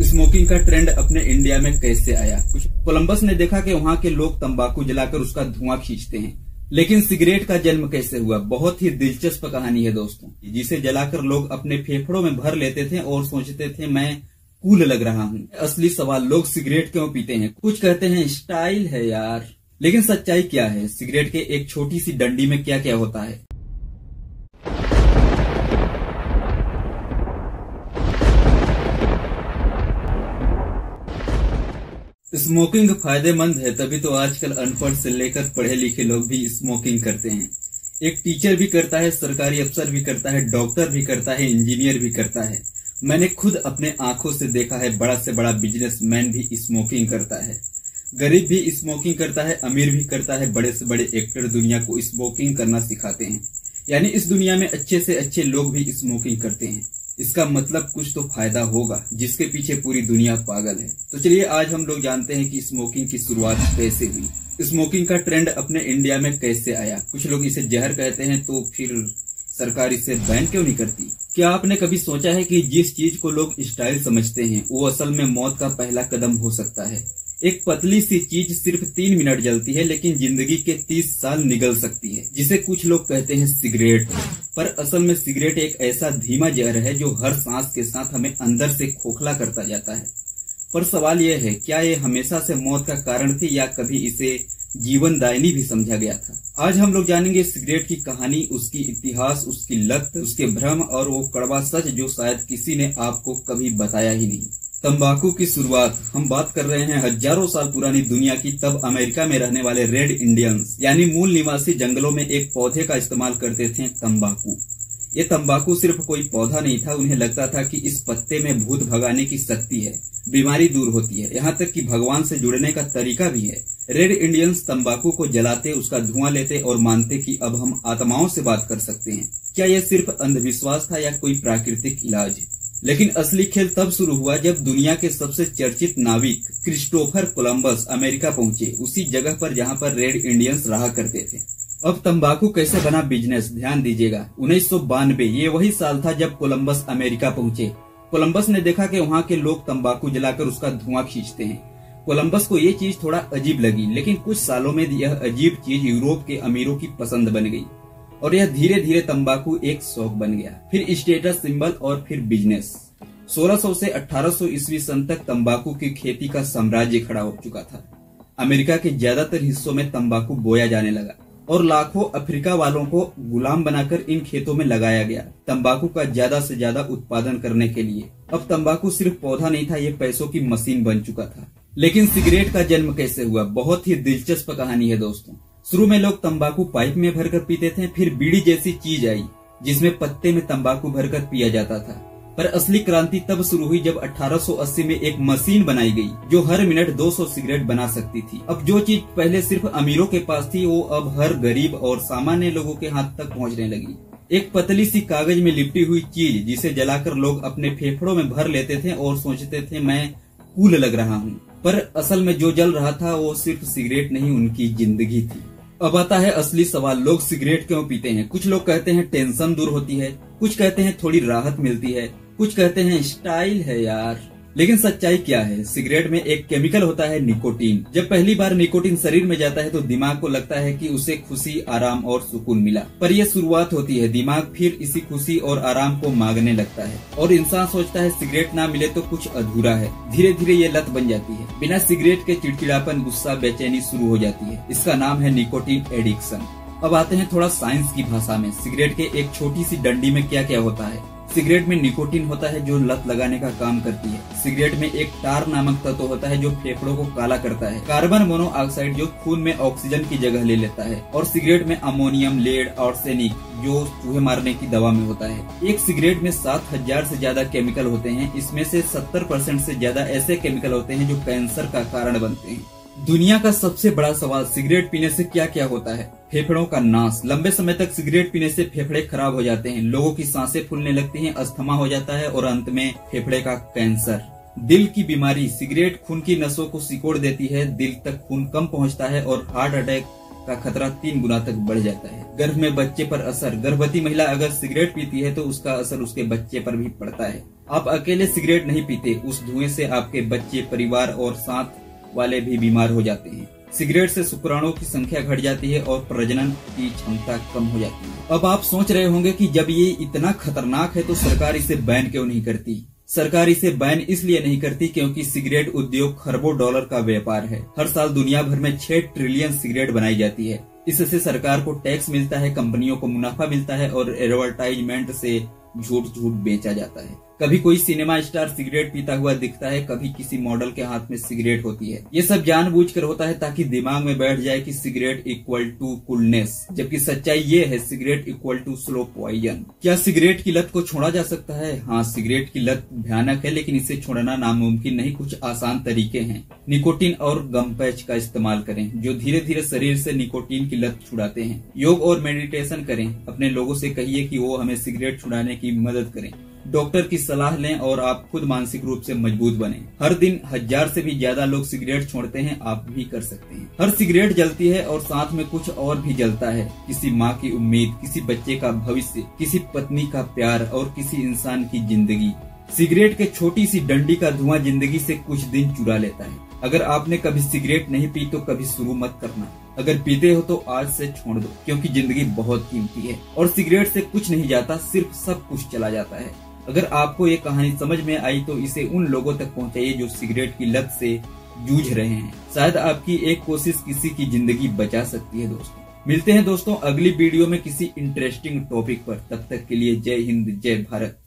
Smoking का trend अपने India में कैसे आया? कुछ कोलंबस ने देखा कि वहाँ के लोग तंबाकू जलाकर उसका धुआं खींचते हैं, लेकिन सिगरेट का जन्म कैसे हुआ? बहुत ही दिलचस्प कहानी है दोस्तों, जिसे जलाकर लोग अपने फेफड़ों में भर लेते थे और सोचते थे मैं कूल लग रहा हूँ। असली सवाल, लोग सिगरेट क्यों पीते हैं? कुछ कहते हैं स्टाइल है यार, लेकिन सच्चाई क्या है? सिगरेट के एक छोटी सी डंडी में क्या क्या होता है? स्मोकिंग फायदेमंद है, तभी तो आजकल अनपढ़ से लेकर पढ़े लिखे लोग भी स्मोकिंग करते हैं। एक टीचर भी करता है, सरकारी अफसर भी करता है, डॉक्टर भी करता है, इंजीनियर भी करता है। मैंने खुद अपने आंखों से देखा है, बड़ा से बड़ा बिजनेसमैन भी स्मोकिंग करता है, गरीब भी स्मोकिंग करता है, अमीर भी करता है, बड़े से बड़े एक्टर दुनिया को स्मोकिंग करना सिखाते हैं। यानी इस दुनिया में अच्छे से अच्छे लोग भी स्मोकिंग करते हैं। इसका मतलब कुछ तो फायदा होगा, जिसके पीछे पूरी दुनिया पागल है। तो चलिए आज हम लोग जानते हैं कि स्मोकिंग की शुरुआत कैसे हुई, स्मोकिंग का ट्रेंड अपने इंडिया में कैसे आया। कुछ लोग इसे जहर कहते हैं, तो फिर सरकार इसे बैन क्यों नहीं करती? क्या आपने कभी सोचा है कि जिस चीज को लोग स्टाइल समझते हैं, वो असल में मौत का पहला कदम हो सकता है। एक पतली सी चीज सिर्फ 3 मिनट जलती है, लेकिन जिंदगी के 30 साल निगल सकती है, जिसे कुछ लोग कहते हैं सिगरेट। पर असल में सिगरेट एक ऐसा धीमा जहर है जो हर सांस के साथ हमें अंदर से खोखला करता जाता है। पर सवाल यह है, क्या ये हमेशा से मौत का कारण थी या कभी इसे जीवनदायिनी भी समझा गया था? आज हम लोग जानेंगे सिगरेट की कहानी, उसकी इतिहास, उसकी लत, उसके भ्रम और वो कड़वा सच जो शायद किसी ने आपको कभी बताया ही नहीं। तंबाकू की शुरुआत, हम बात कर रहे हैं हजारों साल पुरानी दुनिया की। तब अमेरिका में रहने वाले रेड इंडियंस यानी मूल निवासी जंगलों में एक पौधे का इस्तेमाल करते थे, तंबाकू। ये तंबाकू सिर्फ कोई पौधा नहीं था, उन्हें लगता था कि इस पत्ते में भूत भगाने की शक्ति है, बीमारी दूर होती है, यहाँ तक कि भगवान से जुड़ने का तरीका भी है। रेड इंडियंस तंबाकू को जलाते, उसका धुआं लेते और मानते कि अब हम आत्माओं से बात कर सकते हैं। क्या यह सिर्फ अंधविश्वास था या कोई प्राकृतिक इलाज? लेकिन असली खेल तब शुरू हुआ जब दुनिया के सबसे चर्चित नाविक क्रिस्टोफर कोलंबस अमेरिका पहुंचे, उसी जगह पर जहां पर रेड इंडियंस रहा करते थे। अब तंबाकू कैसे बना बिजनेस, ध्यान दीजिएगा। 1992 ये वही साल था जब कोलंबस अमेरिका पहुंचे। कोलंबस ने देखा कि वहां के लोग तंबाकू जलाकर उसका धुआं खींचते हैं। कोलंबस को ये चीज थोड़ा अजीब लगी, लेकिन कुछ सालों में यह अजीब चीज यूरोप के अमीरों की पसंद बन गई और यह धीरे धीरे तंबाकू एक शौक बन गया, फिर स्टेटस सिंबल और फिर बिजनेस। 1600 से 1800 ईस्वी सन तक तंबाकू की खेती का साम्राज्य खड़ा हो चुका था। अमेरिका के ज्यादातर हिस्सों में तंबाकू बोया जाने लगा और लाखों अफ्रीका वालों को गुलाम बनाकर इन खेतों में लगाया गया, तंबाकू का ज्यादा से ज्यादा उत्पादन करने के लिए। अब तंबाकू सिर्फ पौधा नहीं था, ये पैसों की मशीन बन चुका था। लेकिन सिगरेट का जन्म कैसे हुआ? बहुत ही दिलचस्प कहानी है दोस्तों। शुरू में लोग तंबाकू पाइप में भरकर पीते थे, फिर बीड़ी जैसी चीज आई जिसमें पत्ते में तंबाकू भरकर पिया जाता था। पर असली क्रांति तब शुरू हुई जब 1880 में एक मशीन बनाई गई जो हर मिनट 200 सिगरेट बना सकती थी। अब जो चीज पहले सिर्फ अमीरों के पास थी, वो अब हर गरीब और सामान्य लोगों के हाथ तक पहुंचने लगी। एक पतली सी कागज में लिपटी हुई चीज जिसे जलाकर लोग अपने फेफड़ों में भर लेते थे और सोचते थे मैं कूल लग रहा हूँ। पर असल में जो जल रहा था वो सिर्फ सिगरेट नहीं, उनकी जिंदगी थी। अब आता है असली सवाल, लोग सिगरेट क्यों पीते हैं? कुछ लोग कहते हैं टेंशन दूर होती है, कुछ कहते हैं थोड़ी राहत मिलती है, कुछ कहते हैं स्टाइल है यार। लेकिन सच्चाई क्या है? सिगरेट में एक केमिकल होता है निकोटीन। जब पहली बार निकोटीन शरीर में जाता है तो दिमाग को लगता है कि उसे खुशी, आराम और सुकून मिला। पर यह शुरुआत होती है, दिमाग फिर इसी खुशी और आराम को मांगने लगता है और इंसान सोचता है सिगरेट ना मिले तो कुछ अधूरा है। धीरे धीरे ये लत बन जाती है। बिना सिगरेट के चिड़चिड़ापन, गुस्सा, बेचैनी शुरू हो जाती है। इसका नाम है निकोटीन एडिक्शन। अब आते हैं थोड़ा साइंस की भाषा में, सिगरेट के एक छोटी सी डंडी में क्या क्या होता है। सिगरेट में निकोटीन होता है जो लत लगाने का काम करती है। सिगरेट में एक टार नामक तत्व होता है जो फेफड़ों को काला करता है, कार्बन मोनोऑक्साइड जो खून में ऑक्सीजन की जगह ले लेता है, और सिगरेट में अमोनियम, लेड, आर्सेनिक जो चूहे मारने की दवा में होता है। एक सिगरेट में 7000 से ज्यादा केमिकल होते हैं। इसमें से 70% से ज्यादा ऐसे केमिकल होते हैं जो कैंसर का कारण बनते हैं। दुनिया का सबसे बड़ा सवाल, सिगरेट पीने से क्या क्या होता है? फेफड़ों का नाश। लंबे समय तक सिगरेट पीने से फेफड़े खराब हो जाते हैं, लोगों की सांसें फूलने लगती हैं, अस्थमा हो जाता है और अंत में फेफड़े का कैंसर। दिल की बीमारी, सिगरेट खून की नसों को सिकोड़ देती है, दिल तक खून कम पहुंचता है और हार्ट अटैक का खतरा 3 गुना तक बढ़ जाता है। गर्भ में बच्चे पर असर। गर्भवती महिला अगर सिगरेट पीती है तो उसका असर उसके बच्चे पर भी पड़ता है। आप अकेले सिगरेट नहीं पीते, उस धुएं से आपके बच्चे, परिवार और साथ वाले भी बीमार हो जाते हैं। सिगरेट से शुक्राणुओं की संख्या घट जाती है और प्रजनन की क्षमता कम हो जाती है। अब आप सोच रहे होंगे कि जब ये इतना खतरनाक है तो सरकार इसे बैन क्यों नहीं करती। सरकार इसे बैन इसलिए नहीं करती क्योंकि सिगरेट उद्योग खरबों डॉलर का व्यापार है। हर साल दुनिया भर में 6 ट्रिलियन सिगरेट बनाई जाती है। इससे सरकार को टैक्स मिलता है, कंपनियों को मुनाफा मिलता है और एडवर्टाइजमेंट से झूठ बेचा जाता है। कभी कोई सिनेमा स्टार सिगरेट पीता हुआ दिखता है, कभी किसी मॉडल के हाथ में सिगरेट होती है। ये सब जानबूझकर होता है ताकि दिमाग में बैठ जाए कि सिगरेट इक्वल टू कूलनेस, जबकि सच्चाई ये है cigarette equal to slow poison. क्या सिगरेट की लत को छोड़ा जा सकता है? हाँ, सिगरेट की लत भयानक है, लेकिन इसे छोड़ना नामुमकिन नहीं। कुछ आसान तरीके हैं। निकोटीन और गम पैच का इस्तेमाल करें, जो धीरे धीरे शरीर से निकोटीन की लत छुड़ाते हैं। योग और मेडिटेशन करें। अपने लोगों से कहिए कि वो हमें सिगरेट छुड़ाने की मदद करें। डॉक्टर की सलाह लें और आप खुद मानसिक रूप से मजबूत बने। हर दिन 1000 से भी ज्यादा लोग सिगरेट छोड़ते हैं, आप भी कर सकते हैं। हर सिगरेट जलती है और साथ में कुछ और भी जलता है। किसी माँ की उम्मीद, किसी बच्चे का भविष्य, किसी पत्नी का प्यार और किसी इंसान की जिंदगी। सिगरेट के छोटी सी डंडी का धुआं जिंदगी से कुछ दिन चुरा लेता है। अगर आपने कभी सिगरेट नहीं पी तो कभी शुरू मत करना। अगर पीते हो तो आज से छोड़ दो, क्योंकि जिंदगी बहुत कीमती है और सिगरेट से कुछ नहीं जाता, सिर्फ सब कुछ चला जाता है। अगर आपको ये कहानी समझ में आई तो इसे उन लोगों तक पहुंचाइए जो सिगरेट की लत से जूझ रहे हैं। शायद आपकी एक कोशिश किसी की जिंदगी बचा सकती है। दोस्तों, मिलते हैं दोस्तों अगली वीडियो में किसी इंटरेस्टिंग टॉपिक पर। तब तक के लिए जय हिंद, जय भारत।